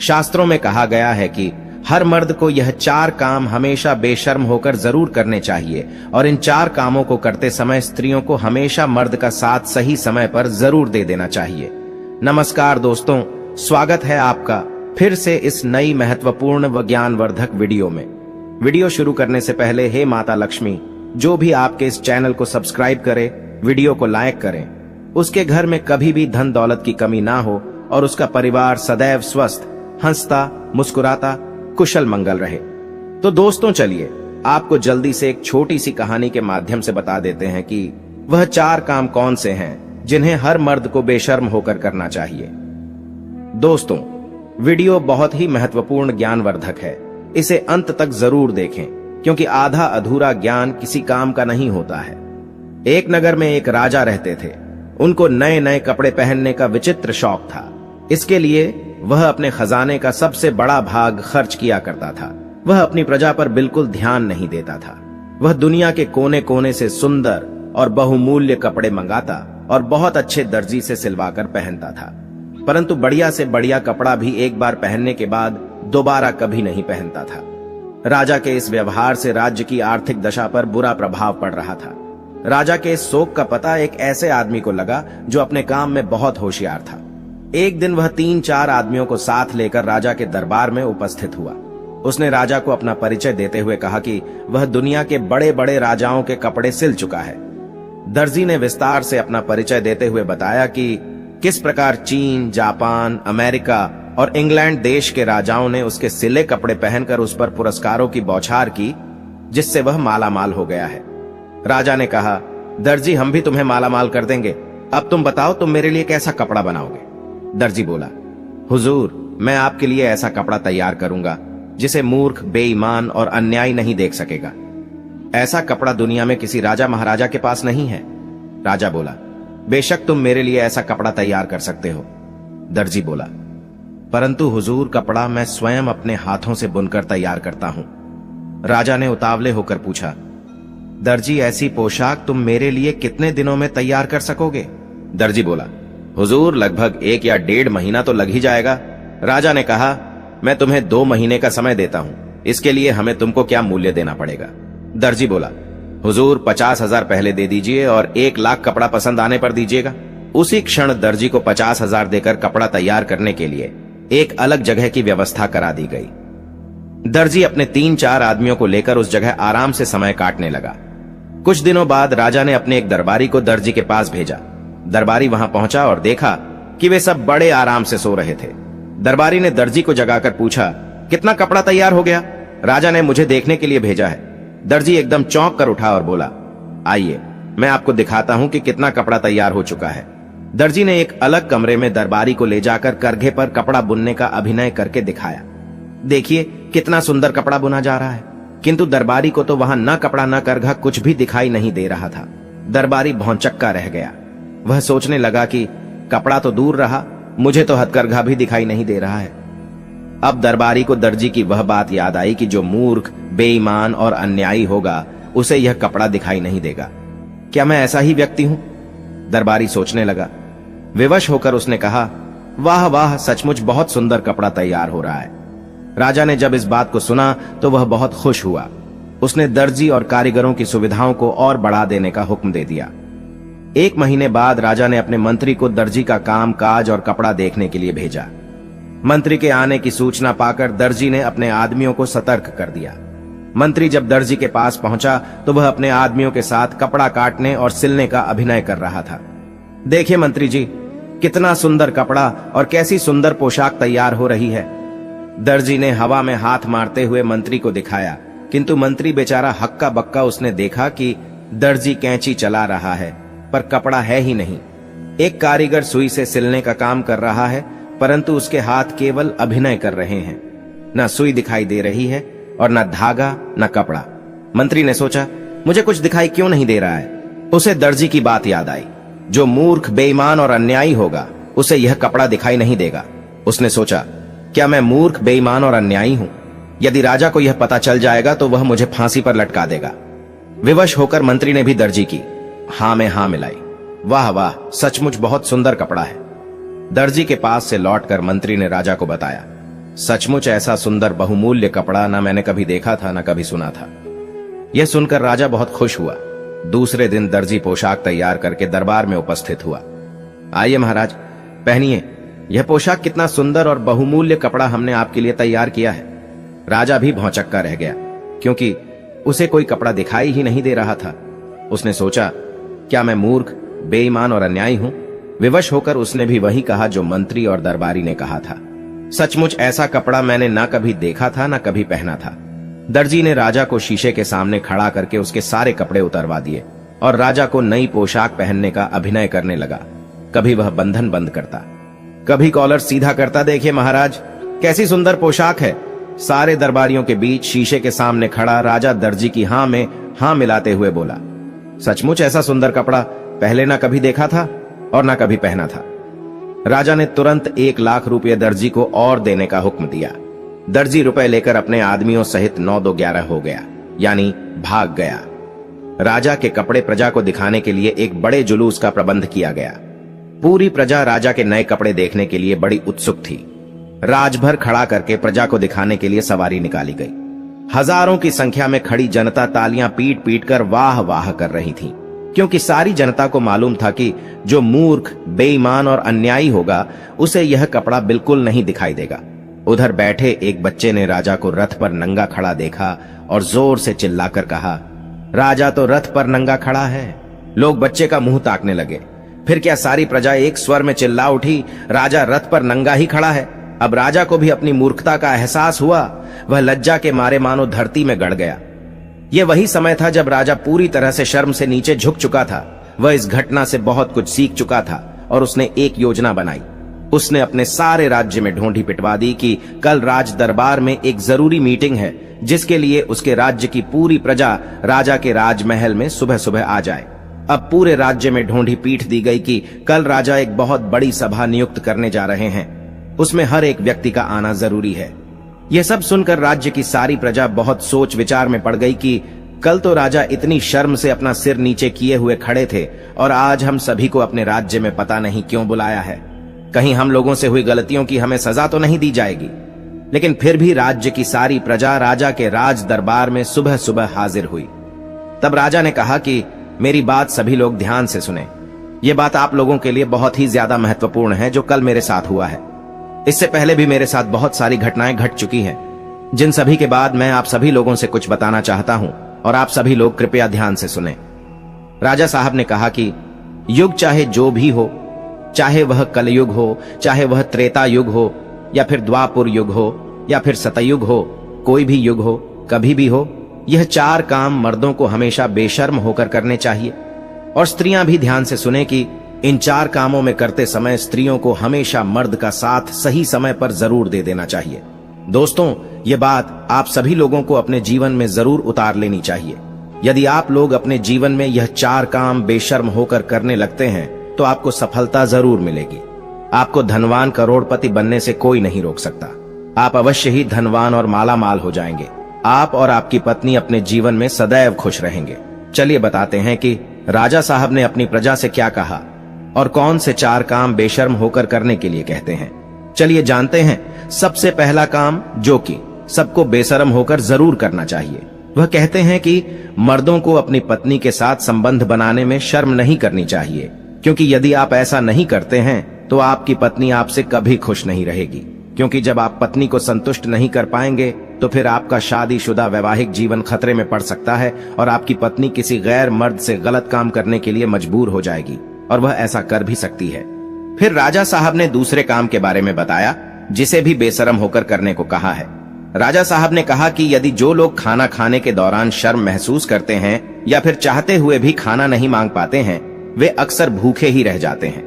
शास्त्रों में कहा गया है कि हर मर्द को यह 4 काम हमेशा बेशर्म होकर जरूर करने चाहिए और इन 4 कामों को करते समय स्त्रियों को हमेशा मर्द का साथ सही समय पर जरूर दे देना चाहिए। नमस्कार दोस्तों, स्वागत है आपका फिर से इस नई महत्वपूर्ण व ज्ञानवर्धक वीडियो में। वीडियो शुरू करने से पहले हे माता लक्ष्मी, जो भी आपके इस चैनल को सब्सक्राइब करे, वीडियो को लाइक करें, उसके घर में कभी भी धन दौलत की कमी ना हो और उसका परिवार सदैव स्वस्थ, हंसता, मुस्कुराता, कुशल मंगल रहे। तो दोस्तों चलिए आपको जल्दी से एक छोटी सी कहानी के माध्यम से बता देते हैं कि वह 4 काम कौन से हैं जिन्हें हर मर्द को बेशर्म होकर करना चाहिए। दोस्तों, वीडियो बहुत ही महत्वपूर्ण ज्ञानवर्धक है, इसे अंत तक जरूर देखें क्योंकि आधा अधूरा ज्ञान किसी काम का नहीं होता है। एक नगर में एक राजा रहते थे। उनको नए नए कपड़े पहनने का विचित्र शौक था। इसके लिए वह अपने खजाने का सबसे बड़ा भाग खर्च किया करता था। वह अपनी प्रजा पर बिल्कुल ध्यान नहीं देता था। वह दुनिया के कोने कोने से सुंदर और बहुमूल्य कपड़े मंगाता और बहुत अच्छे दर्जी से सिलवाकर पहनता था, परंतु बढ़िया से बढ़िया कपड़ा भी एक बार पहनने के बाद दोबारा कभी नहीं पहनता था। राजा के इस व्यवहार से राज्य की आर्थिक दशा पर बुरा प्रभाव पड़ रहा था। राजा के इस शौक का पता एक ऐसे आदमी को लगा जो अपने काम में बहुत होशियार था। एक दिन वह 3-4 आदमियों को साथ लेकर राजा के दरबार में उपस्थित हुआ। उसने राजा को अपना परिचय देते हुए कहा कि वह दुनिया के बड़े बड़े राजाओं के कपड़े सिल चुका है। दर्जी ने विस्तार से अपना परिचय देते हुए बताया कि किस प्रकार चीन, जापान, अमेरिका और इंग्लैंड देश के राजाओं ने उसके सिले कपड़े पहनकर उस पर पुरस्कारों की बौछार की, जिससे वह मालामाल हो गया है। राजा ने कहा, दर्जी, हम भी तुम्हें मालामाल कर देंगे। अब तुम बताओ, तुम मेरे लिए कैसा कपड़ा बनाओगे? दर्जी बोला, हुजूर, मैं आपके लिए ऐसा कपड़ा तैयार करूंगा जिसे मूर्ख, बेईमान और अन्यायी नहीं देख सकेगा। ऐसा कपड़ा दुनिया में किसी राजा महाराजा के पास नहीं है। राजा बोला, बेशक तुम मेरे लिए ऐसा कपड़ा तैयार कर सकते हो। दर्जी बोला, परंतु हुजूर, कपड़ा मैं स्वयं अपने हाथों से बुनकर तैयार करता हूं। राजा ने उतावले होकर पूछा, दर्जी, ऐसी पोशाक तुम मेरे लिए कितने दिनों में तैयार कर सकोगे? दर्जी बोला, हुजूर, लगभग 1 या 1.5 महीना तो लग ही जाएगा। राजा ने कहा, मैं तुम्हें 2 महीने का समय देता हूं, इसके लिए हमें तुमको क्या मूल्य देना पड़ेगा? दर्जी बोला, हुजूर, 50,000 पहले दे दीजिए और 1 लाख कपड़ा पसंद आने पर दीजिएगा। उसी क्षण दर्जी को 50,000 देकर कपड़ा तैयार करने के लिए एक अलग जगह की व्यवस्था करा दी गई। दर्जी अपने 3-4 आदमियों को लेकर उस जगह आराम से समय काटने लगा। कुछ दिनों बाद राजा ने अपने एक दरबारी को दर्जी के पास भेजा। दरबारी वहां पहुंचा और देखा कि वे सब बड़े आराम से सो रहे थे। दरबारी ने दर्जी को जगाकर पूछा, कितना कपड़ा तैयार हो गया? राजा ने मुझे देखने के लिए भेजा है। दर्जी एकदम चौंक कर उठा और बोला, आइए, मैं आपको दिखाता हूं कि कितना कपड़ा तैयार हो चुका है। दर्जी ने एक अलग कमरे में दरबारी को ले जाकर करघे पर कपड़ा बुनने का अभिनय करके दिखाया। देखिए कितना सुंदर कपड़ा बुना जा रहा है। किंतु दरबारी को तो वहां न कपड़ा न करघा कुछ भी दिखाई नहीं दे रहा था। दरबारी भौंचक्का रह गया। वह सोचने लगा कि कपड़ा तो दूर रहा, मुझे तो हथकरघा भी दिखाई नहीं दे रहा है। अब दरबारी को दर्जी की वह बात याद आई कि जो मूर्ख, बेईमान और अन्यायी होगा उसे यह कपड़ा दिखाई नहीं देगा। क्या मैं ऐसा ही व्यक्ति हूं? दरबारी सोचने लगा। विवश होकर उसने कहा, वाह वाह, सचमुच बहुत सुंदर कपड़ा तैयार हो रहा है। राजा ने जब इस बात को सुना तो वह बहुत खुश हुआ। उसने दर्जी और कारीगरों की सुविधाओं को और बढ़ा देने का हुक्म दे दिया। 1 महीने बाद राजा ने अपने मंत्री को दर्जी का काम काज और कपड़ा देखने के लिए भेजा। मंत्री के आने की सूचना पाकर दर्जी ने अपने आदमियों को सतर्क कर दिया। मंत्री जब दर्जी के पास पहुंचा तो वह अपने आदमियों के साथ कपड़ा काटने और सिलने का अभिनय कर रहा था। देखिए मंत्री जी, कितना सुंदर कपड़ा और कैसी सुंदर पोशाक तैयार हो रही है। दर्जी ने हवा में हाथ मारते हुए मंत्री को दिखाया, किंतु मंत्री बेचारा हक्का बक्का उसने देखा कि दर्जी कैंची चला रहा है पर कपड़ा है ही नहीं। एक कारीगर सुई से सिलने का काम कर रहा है, परंतु उसके हाथ केवल अभिनय कर रहे हैं। न सुई दिखाई दे रही है और न धागा न कपड़ा। मंत्री ने सोचा, मुझे कुछ दिखाई क्यों नहीं दे रहा है? उसे दर्जी की बात याद आई, जो मूर्ख, बेईमान और अन्यायी होगा उसे यह कपड़ा दिखाई नहीं देगा। उसने सोचा, क्या मैं मूर्ख, बेईमान और अन्यायी हूं? यदि राजा को यह पता चल जाएगा तो वह मुझे फांसी पर लटका देगा। विवश होकर मंत्री ने भी दर्जी की हां में हां मिलाई। वाह वाह, सचमुच बहुत सुंदर कपड़ा है। दर्जी के पास से लौटकर मंत्री ने राजा को बताया। सचमुच ऐसा सुंदर बहुमूल्य कपड़ा ना मैंने कभी देखा था ना कभी सुना था। यह सुनकर राजा बहुत खुश हुआ। दूसरे दिन दर्जी पोशाक तैयार करके दरबार में उपस्थित हुआ। आइए महाराज, पहनिए, यह पोशाक कितना सुंदर और बहुमूल्य कपड़ा हमने आपके लिए तैयार किया है। राजा भी भौंचक्का रह गया, क्योंकि उसे कोई कपड़ा दिखाई ही नहीं दे रहा था। उसने सोचा, क्या मैं मूर्ख, बेईमान और अन्यायी हूं? विवश होकर उसने भी वही कहा जो मंत्री और दरबारी ने कहा था। सचमुच ऐसा कपड़ा मैंने ना कभी देखा था ना कभी पहना था। दर्जी ने राजा को शीशे के सामने खड़ा करके उसके सारे कपड़े उतरवा दिए और राजा को नई पोशाक पहनने का अभिनय करने लगा। कभी वह बंधन बंद करता, कभी कॉलर सीधा करता। देखिए महाराज, कैसी सुंदर पोशाक है। सारे दरबारियों के बीच शीशे के सामने खड़ा राजा दर्जी की हां में हां मिलाते हुए बोला, सचमुच ऐसा सुंदर कपड़ा पहले ना कभी देखा था और ना कभी पहना था। राजा ने तुरंत 1 लाख रुपये दर्जी को और देने का हुक्म दिया। दर्जी रुपए लेकर अपने आदमियों सहित 9-2-11 हो गया, यानी भाग गया। राजा के कपड़े प्रजा को दिखाने के लिए एक बड़े जुलूस का प्रबंध किया गया। पूरी प्रजा राजा के नए कपड़े देखने के लिए बड़ी उत्सुक थी। राजभर खड़ा करके प्रजा को दिखाने के लिए सवारी निकाली गई। हजारों की संख्या में खड़ी जनता तालियां पीट पीट कर वाह वाह कर रही थी, क्योंकि सारी जनता को मालूम था कि जो मूर्ख, बेईमान और अन्यायी होगा उसे यह कपड़ा बिल्कुल नहीं दिखाई देगा। उधर बैठे एक बच्चे ने राजा को रथ पर नंगा खड़ा देखा और जोर से चिल्लाकर कहा, राजा तो रथ पर नंगा खड़ा है। लोग बच्चे का मुंह ताकने लगे। फिर क्या सारी प्रजा एक स्वर में चिल्ला उठी, राजा रथ पर नंगा ही खड़ा है। अब राजा को भी अपनी मूर्खता का एहसास हुआ। वह लज्जा के मारे मानो धरती में गड़ गया। यह वही समय था जब राजा पूरी तरह से शर्म से नीचे झुक चुका था। वह इस घटना से बहुत कुछ सीख चुका था और उसने एक योजना बनाई। उसने अपने सारे राज्य में ढोंढी पिटवा दी कि कल राज दरबार में एक जरूरी मीटिंग है, जिसके लिए उसके राज्य की पूरी प्रजा राजा के राजमहल में सुबह सुबह आ जाए। अब पूरे राज्य में ढोंढी पीट दी गई कि कल राजा एक बहुत बड़ी सभा नियुक्त करने जा रहे हैं। उसमें हर एक व्यक्ति का आना जरूरी है। यह सब सुनकर राज्य की सारी प्रजा बहुत सोच विचार में पड़ गई कि कल तो राजा इतनी शर्म से अपना सिर नीचे किए हुए खड़े थे और आज हम सभी को अपने राज्य में पता नहीं क्यों बुलाया है। कहीं हम लोगों से हुई गलतियों की हमें सजा तो नहीं दी जाएगी। लेकिन फिर भी राज्य की सारी प्रजा राजा के राज दरबार में सुबह सुबह हाजिर हुई। तब राजा ने कहा कि मेरी बात सभी लोग ध्यान से सुने। यह बात आप लोगों के लिए बहुत ही ज्यादा महत्वपूर्ण है जो कल मेरे साथ हुआ है। इससे पहले भी मेरे साथ बहुत सारी घटनाएं घट चुकी हैं, जिन सभी के बाद मैं आप सभी लोगों से कुछ बताना चाहता हूं और आप सभी लोग कृपया ध्यान से सुने। राजा साहब ने कहा कि युग चाहे जो भी हो, चाहे वह कलयुग हो, चाहे वह त्रेता युग हो, या फिर द्वापुर युग हो, या फिर सतयुग हो, कोई भी युग हो, कभी भी हो, यह 4 काम मर्दों को हमेशा बेशर्म होकर करने चाहिए। और स्त्रियां भी ध्यान से सुने कि इन 4 कामों में करते समय स्त्रियों को हमेशा मर्द का साथ सही समय पर जरूर दे देना चाहिए। दोस्तों, ये बात आप सभी लोगों को अपने जीवन में जरूर उतार लेनी चाहिए। यदि आप लोग अपने जीवन में यह 4 काम बेशर्म होकर करने लगते हैं तो आपको सफलता जरूर मिलेगी। आपको धनवान करोड़पति बनने से कोई नहीं रोक सकता। आप अवश्य ही धनवान और माला माल हो जाएंगे। आप और आपकी पत्नी अपने जीवन में सदैव खुश रहेंगे। चलिए बताते हैं कि राजा साहब ने अपनी प्रजा से क्या कहा और कौन से 4 काम बेशर्म होकर करने के लिए कहते हैं। चलिए जानते हैं। सबसे पहला काम जो कि सबको बेशर्म होकर जरूर करना चाहिए, वह कहते हैं कि मर्दों को अपनी पत्नी के साथ संबंध बनाने में शर्म नहीं करनी चाहिए, क्योंकि यदि आप ऐसा नहीं करते हैं तो आपकी पत्नी आपसे कभी खुश नहीं रहेगी। क्योंकि जब आप पत्नी को संतुष्ट नहीं कर पाएंगे तो फिर आपका शादीशुदा वैवाहिक जीवन खतरे में पड़ सकता है और आपकी पत्नी किसी गैर मर्द से गलत काम करने के लिए मजबूर हो जाएगी, और वह ऐसा कर भी सकती है। फिर राजा साहब ने दूसरे काम के बारे में बताया, जिसे भी बेशर्म होकर करने को कहा है। राजा साहब ने कहा कि यदि जो लोग खाना खाने के दौरान शर्म महसूस करते हैं या फिर चाहते हुए भी खाना नहीं मांग पाते हैं, वे अक्सर भूखे ही रह जाते हैं।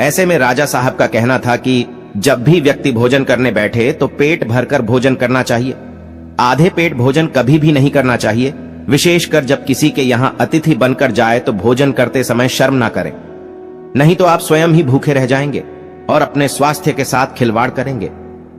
ऐसे में राजा साहब का कहना था कि जब भी व्यक्ति भोजन करने बैठे तो पेट भरकर भोजन करना चाहिए। आधे पेट भोजन कभी भी नहीं करना चाहिए। विशेषकर जब किसी के यहाँ अतिथि बनकर जाए तो भोजन करते समय शर्म ना करें, नहीं तो आप स्वयं ही भूखे रह जाएंगे और अपने स्वास्थ्य के साथ खिलवाड़ करेंगे।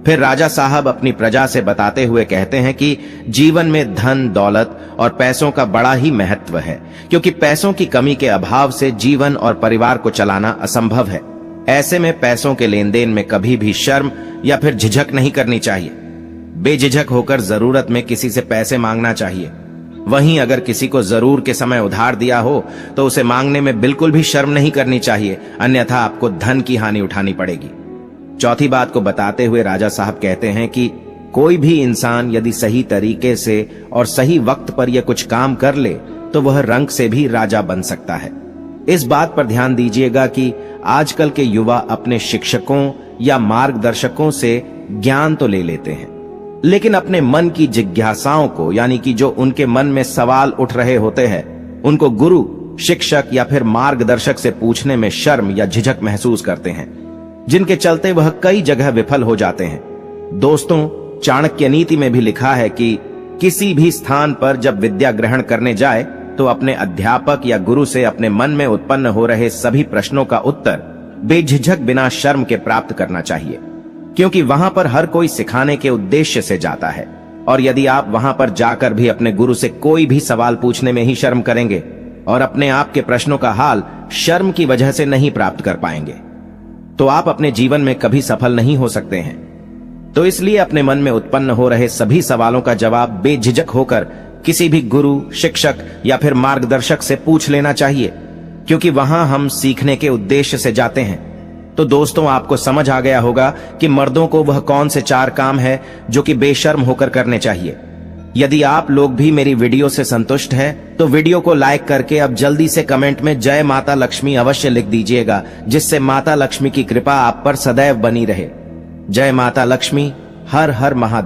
फिर राजा साहब अपनी प्रजा से बताते हुए कहते हैं कि जीवन में धन, दौलत और पैसों का बड़ा ही महत्व है, क्योंकि पैसों की कमी के अभाव से जीवन और परिवार को चलाना असंभव है। ऐसे में पैसों के लेन देन में कभी भी शर्म या फिर झिझक नहीं करनी चाहिए। बेझिझक होकर जरूरत में किसी से पैसे मांगना चाहिए। वहीं अगर किसी को जरूर के समय उधार दिया हो तो उसे मांगने में बिल्कुल भी शर्म नहीं करनी चाहिए, अन्यथा आपको धन की हानि उठानी पड़ेगी। चौथी बात को बताते हुए राजा साहब कहते हैं कि कोई भी इंसान यदि सही तरीके से और सही वक्त पर यह कुछ काम कर ले तो वह रंक से भी राजा बन सकता है। इस बात पर ध्यान दीजिएगा कि आजकल के युवा अपने शिक्षकों या मार्गदर्शकों से ज्ञान तो ले लेते हैं, लेकिन अपने मन की जिज्ञासाओं को, यानी कि जो उनके मन में सवाल उठ रहे होते हैं, उनको गुरु, शिक्षक या फिर मार्गदर्शक से पूछने में शर्म या झिझक महसूस करते हैं, जिनके चलते वह कई जगह विफल हो जाते हैं। दोस्तों, चाणक्य नीति में भी लिखा है कि किसी भी स्थान पर जब विद्या ग्रहण करने जाए तो अपने अध्यापक या गुरु से अपने मन में उत्पन्न हो रहे सभी प्रश्नों का उत्तर बेझिझक बिना शर्म के प्राप्त करना चाहिए, क्योंकि वहां पर हर कोई सिखाने के उद्देश्य से जाता है। और यदि आप वहां पर जाकर भी अपने गुरु से कोई भी सवाल पूछने में ही शर्म करेंगे और अपने आप के प्रश्नों का हाल शर्म की वजह से नहीं प्राप्त कर पाएंगे, तो आप अपने जीवन में कभी सफल नहीं हो सकते हैं। तो इसलिए अपने मन में उत्पन्न हो रहे सभी सवालों का जवाब बेझिझक होकर किसी भी गुरु, शिक्षक या फिर मार्गदर्शक से पूछ लेना चाहिए, क्योंकि वहां हम सीखने के उद्देश्य से जाते हैं। तो दोस्तों, आपको समझ आ गया होगा कि मर्दों को वह कौन से 4 काम है जो कि बेशर्म होकर करने चाहिए। यदि आप लोग भी मेरी वीडियो से संतुष्ट हैं, तो वीडियो को लाइक करके अब जल्दी से कमेंट में जय माता लक्ष्मी अवश्य लिख दीजिएगा, जिससे माता लक्ष्मी की कृपा आप पर सदैव बनी रहे। जय माता लक्ष्मी। हर हर महादेव।